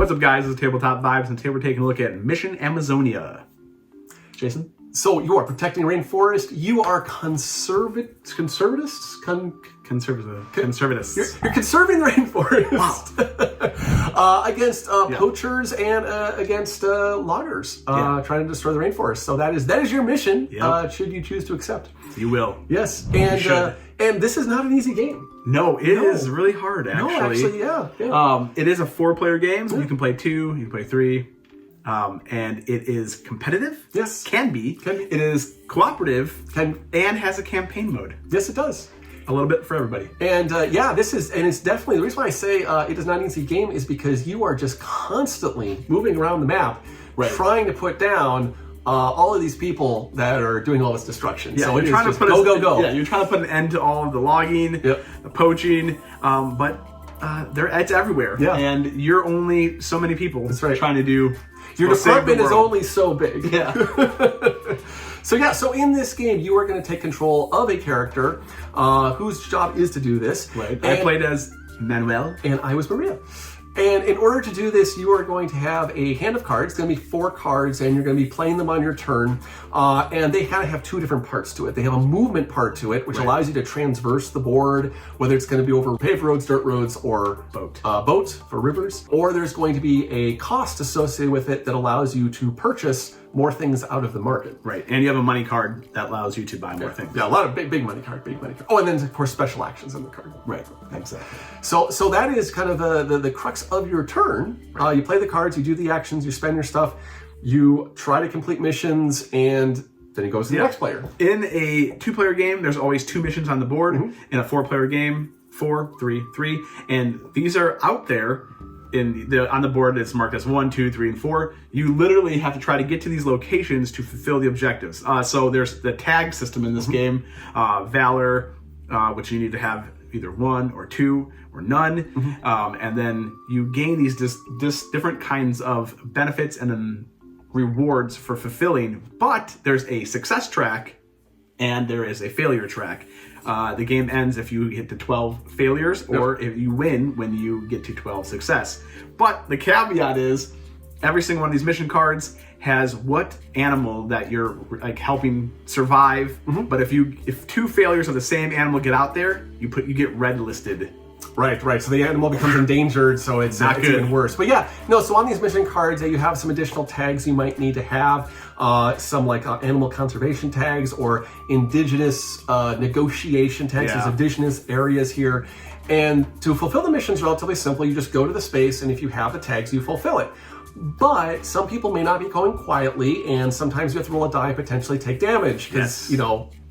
What's up, guys? This is Tabletop Vibes, and today we're taking a look at Mission Amazonia. Jason? So you are protecting rainforest. You are conservatists? Conservatists. You're conserving the rainforest. Wow. Against poachers and against loggers trying to destroy the rainforest. So that is your mission. Should you choose to accept? You will. Yes, and this is not an easy game. No, it is really hard. Actually, yeah. It is a 4-player game. You can play 2. You can play 3. And it is competitive. Yes. Can be. It is cooperative. And has a campaign mode. Yes, it does. A little bit for everybody. And it's definitely, the reason why I say it is not an easy game is because you are just constantly moving around the map, trying to put down all of these people that are doing all this destruction. Yeah, so you're trying to put go. Yeah, you're trying to put an end to all of the logging, the poaching, but it's everywhere. Yeah. And you're only so many people trying to do. Your department is only so big. Yeah. So in this game, you are going to take control of a character whose job is to do this. Right. I played as Manuel. And I was Maria. And in order to do this, you are going to have a hand of cards. It's going to be 4 cards, and you're going to be playing them on your turn. And they kind of have 2 different parts to it. They have a movement part to it, which allows you to transverse the board, whether it's going to be over paved roads, dirt roads, or boats for rivers. Or there's going to be a cost associated with it that allows you to purchase more things out of the market. Right, and you have a money card that allows you to buy more things. Yeah, a lot of big money card. Oh, and then of course special actions in the card. Right, exactly. So that is kind of the crux of your turn. You play the cards, you do the actions, you spend your stuff, you try to complete missions, and then it goes to the next player. In a 2-player game, there's always 2 missions on the board. In a 4-player game, 4, 3, 3, and these are out there. On the board, it's marked as 1, 2, 3, and 4. You literally have to try to get to these locations to fulfill the objectives. So there's the tag system in this game, Valor, which you need to have either 1 or 2 or none, and then you gain these different kinds of benefits and then rewards for fulfilling. But there's a success track and there is a failure track. The game ends if you get to 12 failures, or if you win when you get to 12 success. But the caveat is, every single one of these mission cards has what animal that you're helping survive. But if 2 failures of the same animal get out there, you get red listed. Right. So the animal becomes endangered, so it's even worse. But so on these mission cards, you have some additional tags you might need to have. Some animal conservation tags or indigenous negotiation tags. There's indigenous areas here. And to fulfill the mission is relatively simple. You just go to the space, and if you have the tags, you fulfill it. But some people may not be going quietly, and sometimes you have to roll a die and potentially take damage because,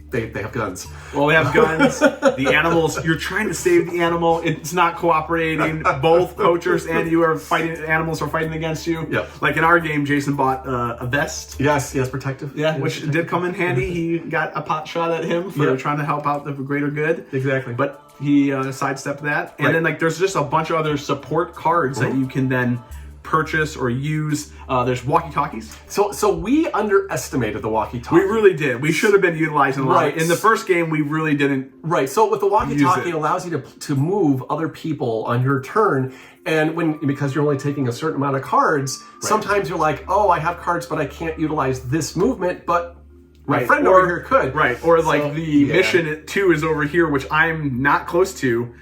they have guns. Well, they have guns. The animals, you're trying to save the animal. It's not cooperating. Both poachers and you are fighting. Animals are fighting against you. Yeah. Like in our game, Jason bought a vest. Yes, protective. Yeah, which did come in handy. He got a pot shot at him for trying to help out the greater good. Exactly. But he sidestepped that. And then there's just a bunch of other support cards that you can then purchase or use. There's walkie-talkies. So we underestimated the walkie-talkie. We really did. We should have been utilizing a lot. In the first game, we really didn't. Right. So with the walkie-talkie, it allows you to move other people on your turn. And because you're only taking a certain amount of cards, sometimes you're like, oh, I have cards, but I can't utilize this movement, but my friend over here could. Right. Or the mission 2 is over here, which I'm not close to.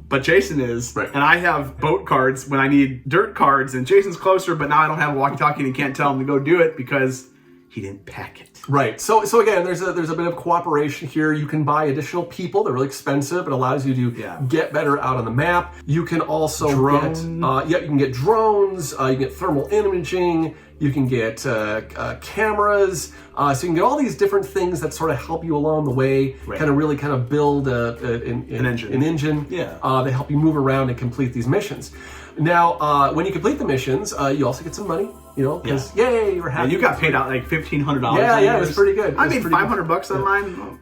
But Jason is, and I have boat cards when I need dirt cards, and Jason's closer, but now I don't have a walkie-talkie and can't tell him to go do it because he didn't pack it. Right. So again, there's a bit of cooperation here. You can buy additional people. They're really expensive. It allows you to get better out on the map. You can also you can get drones. You can get thermal imaging. You can get cameras. So you can get all these different things that sort of help you along the way, kind of build an engine. They help you move around and complete these missions. Now, when you complete the missions, you also get some money, because yay, you're happy. And you got paid out like $1,500. Yeah, it was pretty good. I made $500 on mine.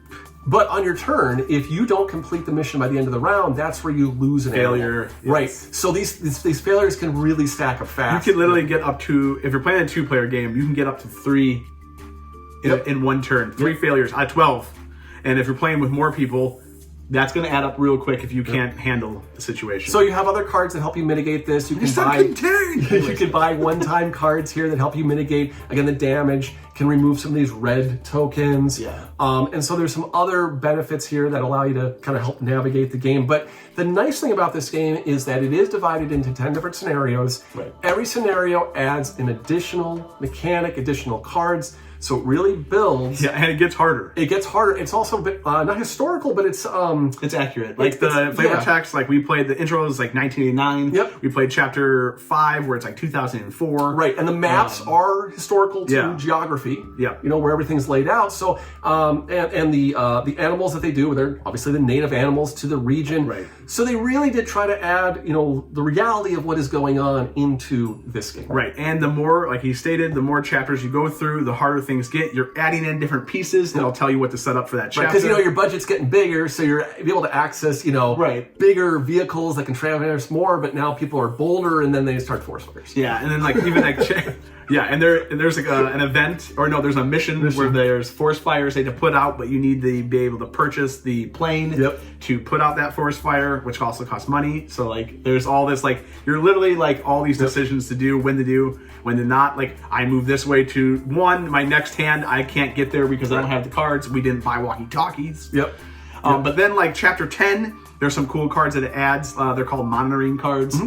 But on your turn, if you don't complete the mission by the end of the round, that's where you lose an failure. Right. So these failures can really stack up fast. You can literally get up to, if you're playing a 2-player game, you can get up to 3 in one turn. 3 failures, 12. And if you're playing with more people, that's going to add up real quick if you can't handle the situation. So you have other cards that help you mitigate this. You can buy you can buy one-time cards here that help you mitigate, again, the damage, can remove some of these red tokens. Yeah. And so there's some other benefits here that allow you to kind of help navigate the game. But the nice thing about this game is that it is divided into 10 different scenarios. Right. Every scenario adds an additional mechanic, additional cards. So it really builds. Yeah, and it gets harder. It gets harder. It's also a bit, not historical, but it's accurate. Like the flavor text, like we played the intro is like 1989. Yep. We played chapter 5 where it's like 2004. Right, and the maps are historical to geography. Yeah. You know, where everything's laid out. So and the animals that they do, they're obviously the native animals to the region. Right. So they really did try to add, you know, the reality of what is going on into this game. Right. And the more, like he stated, the more chapters you go through, the harder things get. You're adding in different pieces that'll tell you what to set up for that chapter. Because, you know, your budget's getting bigger, so you're able to access, you know, bigger vehicles that can traverse more, but now people are bolder, and then they start forest fires. Yeah, and then like even like and there's like an event, or no, there's a mission where there's forest fires they have to put out, but you need to be able to purchase the plane to put out that forest fire, which also costs money. So like there's all this, like you're literally like all these decisions to do, when to not. Like I move this way to my next hand I can't get there because I don't have the cards. We didn't buy walkie-talkies. But then like chapter 10, there's some cool cards that it adds. They're called monitoring cards.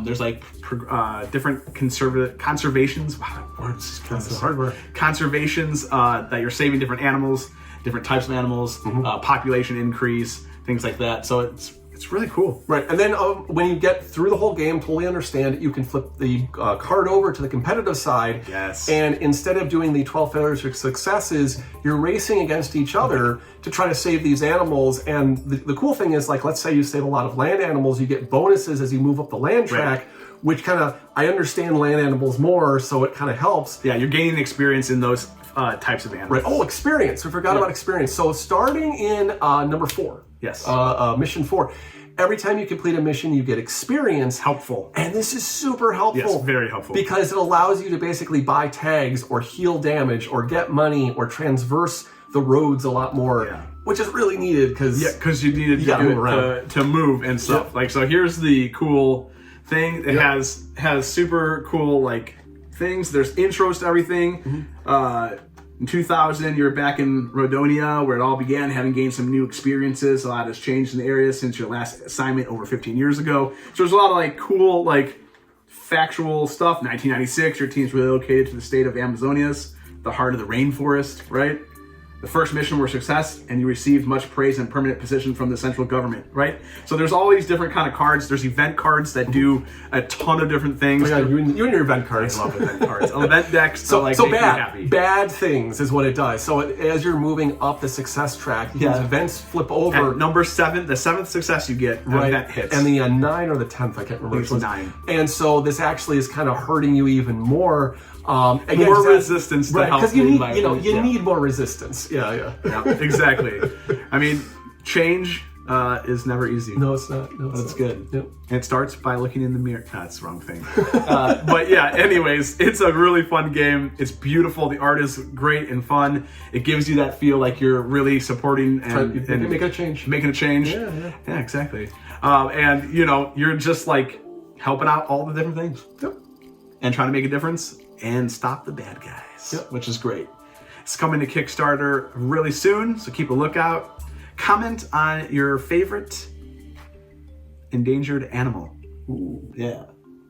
There's like different conservations. Wow, words. That's the hard word. Conservations that you're saving different animals, different types of animals, population increase, things like that. So it's really cool. Right, and then when you get through the whole game, totally understand it, you can flip the card over to the competitive side. Yes. And instead of doing the 12 failures or successes, you're racing against each other to try to save these animals. And the cool thing is, like, let's say you save a lot of land animals, you get bonuses as you move up the land track, which kind of, I understand land animals more, so it kind of helps. Yeah, you're gaining experience in those types of animals. Right. Oh, experience. We forgot about experience. So starting in number 4. Yes. Mission 4. Every time you complete a mission, you get experience. Helpful. And this is super helpful. Yes, very helpful. Because it allows you to basically buy tags or heal damage or get money or transverse the roads a lot more. Yeah. Which is really needed because you needed to do it to move and stuff. Like, so here's the cool thing. It has super cool like things. There's intros to everything. In 2000, you're back in Rodonia, where it all began, having gained some new experiences. A lot has changed in the area since your last assignment over 15 years ago. So there's a lot of like cool, like factual stuff. 1996, your team's relocated to the state of Amazonias, the heart of the rainforest, right? The first mission were a success, and you received much praise and permanent position from the central government, right? So there's all these different kind of cards. There's event cards that do a ton of different things. Oh, yeah, you and your event cards. I love event cards. Event decks. So make bad, me happy. Bad things is what it does. So as you're moving up the success track, these events flip over. At number 7, the 7th success you get, event hits. And the 9 or the 10th, I can't remember. It's 9. And so this actually is kind of hurting you even more. Again, more resistance to help. Because you need more resistance. Yeah, exactly. I mean, change is never easy. No, it's not. No, but it's good. Yep. And it starts by looking in the mirror. That's the wrong thing. But yeah, anyways, it's a really fun game. It's beautiful. The art is great and fun. It gives you that feel like you're really supporting and making a change. Making a change. Yeah, exactly. And you know, you're just like helping out all the different things. Yep. And trying to make a difference and stop the bad guys, which is great. It's coming to Kickstarter really soon, so keep a lookout. Comment on your favorite endangered animal. Ooh. Yeah.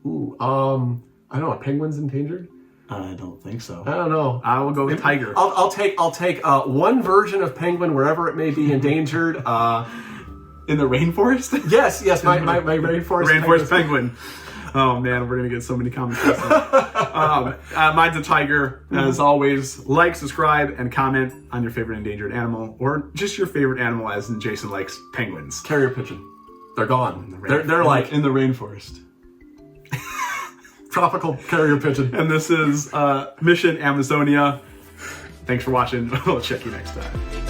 Ooh. I don't know. Penguins endangered? I don't think so. I don't know. I will go with tiger. I'll take one version of penguin wherever it may be endangered. In the rainforest? Yes. My rainforest penguin. Oh man, we're gonna get so many comments. Mine's a tiger. As always, like, subscribe, and comment on your favorite endangered animal, or just your favorite animal, as in Jason likes penguins. Carrier pigeon. They're gone. They're like in the rainforest. Tropical carrier pigeon. And this is Mission Amazonia. Thanks for watching. We'll check you next time.